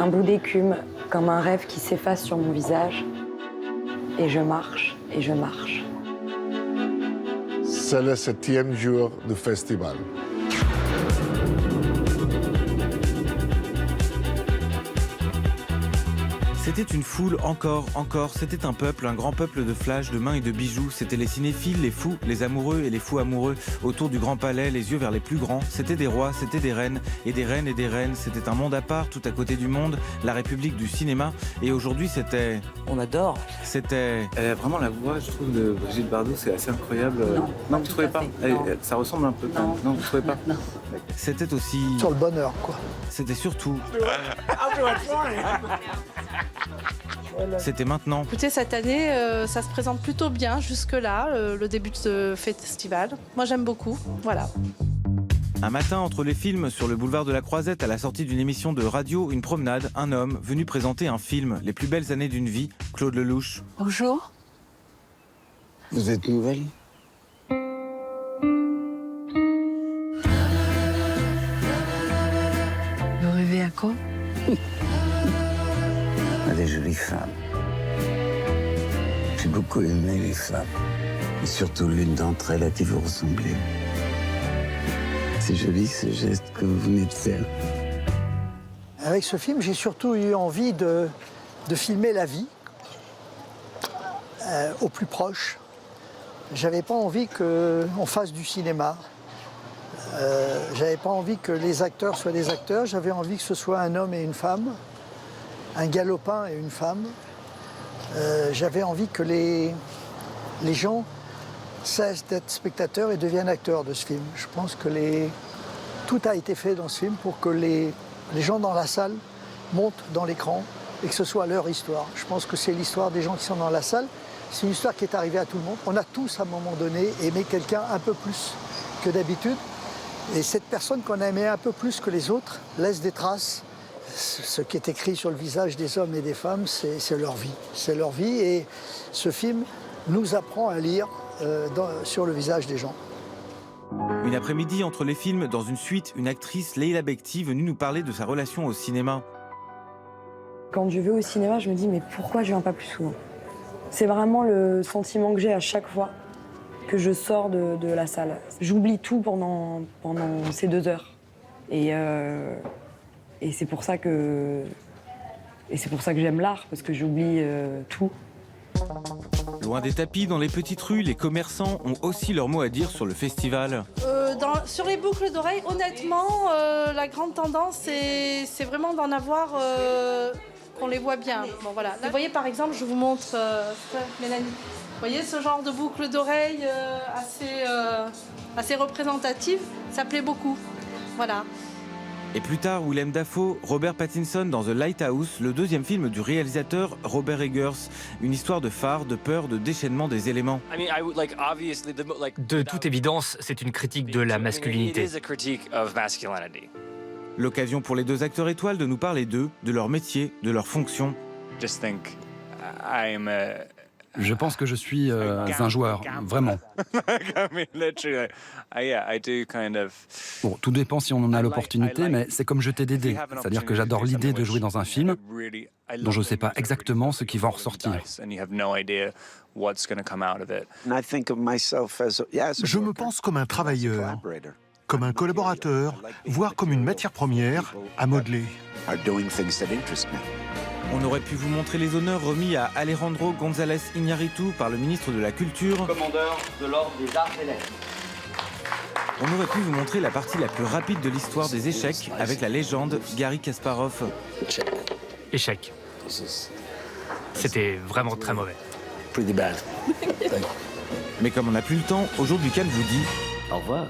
Un bout d'écume, comme un rêve qui s'efface sur mon visage. Et je marche, et je marche. C'est le 7e jour du festival. C'était une foule, encore, c'était un peuple, un grand peuple de flashs, de mains et de bijoux. C'était les cinéphiles, les fous, les amoureux et les fous amoureux. Autour du grand palais, les yeux vers les plus grands. C'était des rois, c'était des reines, et des reines et des reines. C'était un monde à part, tout à côté du monde, la République du cinéma. Et aujourd'hui, c'était... On adore. C'était... Elle a vraiment la voix, je trouve, de Brigitte Bardot, c'est assez incroyable. Non, vous trouvez pas ça ressemble un peu quand même. Non, vous trouvez pas? Non. C'était aussi... Sur le bonheur, quoi. C'était surtout... C'était maintenant. Écoutez, cette année, ça se présente plutôt bien jusque-là, le début de ce festival. Moi, j'aime beaucoup, voilà. Un matin, entre les films, sur le boulevard de la Croisette, à la sortie d'une émission de radio, une promenade, un homme venu présenter un film, Les plus belles années d'une vie, Claude Lelouch. Bonjour. Vous êtes nouvelle? Vous rêvez à quoi? À des jolies femmes. J'ai beaucoup aimé les femmes. Et surtout l'une d'entre elles à qui vous ressemblez. C'est joli ce geste que vous venez de faire. Avec ce film, j'ai surtout eu envie de filmer la vie au plus proche. J'avais pas envie qu'on fasse du cinéma. J'avais pas envie que les acteurs soient des acteurs. J'avais envie que ce soit un homme et une femme, un galopin et une femme. J'avais envie que les gens cessent d'être spectateurs et deviennent acteurs de ce film. Je pense que tout a été fait dans ce film pour que les gens dans la salle montent dans l'écran et que ce soit leur histoire. Je pense que c'est l'histoire des gens qui sont dans la salle. C'est une histoire qui est arrivée à tout le monde. On a tous, à un moment donné, aimé quelqu'un un peu plus que d'habitude. Et cette personne qu'on a aimée un peu plus que les autres laisse des traces. Ce qui est écrit sur le visage des hommes et des femmes, c'est leur vie. C'est leur vie et ce film nous apprend à lire sur le visage des gens. Une après-midi entre les films, dans une suite, une actrice, Leila Bekti, venue nous parler de sa relation au cinéma. Quand je vais au cinéma, je me dis mais pourquoi je viens pas plus souvent? C'est vraiment le sentiment que j'ai à chaque fois que je sors de la salle. J'oublie tout pendant ces 2 heures. Et c'est pour ça que j'aime l'art, parce que j'oublie tout. Loin des tapis, dans les petites rues, les commerçants ont aussi leur mot à dire sur le festival. Sur les boucles d'oreilles, honnêtement, la grande tendance, c'est vraiment d'en avoir qu'on les voit bien. Bon, voilà. Vous voyez, par exemple, je vous montre, Mélanie. Vous voyez ce genre de boucle d'oreilles assez représentative, ça plaît beaucoup. Voilà. Et plus tard, Willem Dafoe, Robert Pattinson dans The Lighthouse, le 2e film du réalisateur Robert Eggers. Une histoire de phare, de peur, de déchaînement des éléments. De toute évidence, c'est une critique de la masculinité. L'occasion pour les 2 acteurs étoiles de nous parler d'eux, de leur métier, de leur fonction. Je pense que je suis un joueur, vraiment. Bon, tout dépend si on en a l'opportunité, mais c'est comme jeter des dés. C'est-à-dire que j'adore l'idée de jouer dans un film dont je ne sais pas exactement ce qui va en ressortir. Je me pense comme un travailleur, comme un collaborateur, voire comme une matière première à modeler. On aurait pu vous montrer les honneurs remis à Alejandro González Iñárritu par le ministre de la Culture. Commandeur de l'Ordre des Arts et Lettres. On aurait pu vous montrer la partie la plus rapide de l'histoire des échecs avec la légende Garry Kasparov. Échec. C'était vraiment très mauvais. Mais comme on n'a plus le temps, aujourd'hui Cal vous dit... Au revoir.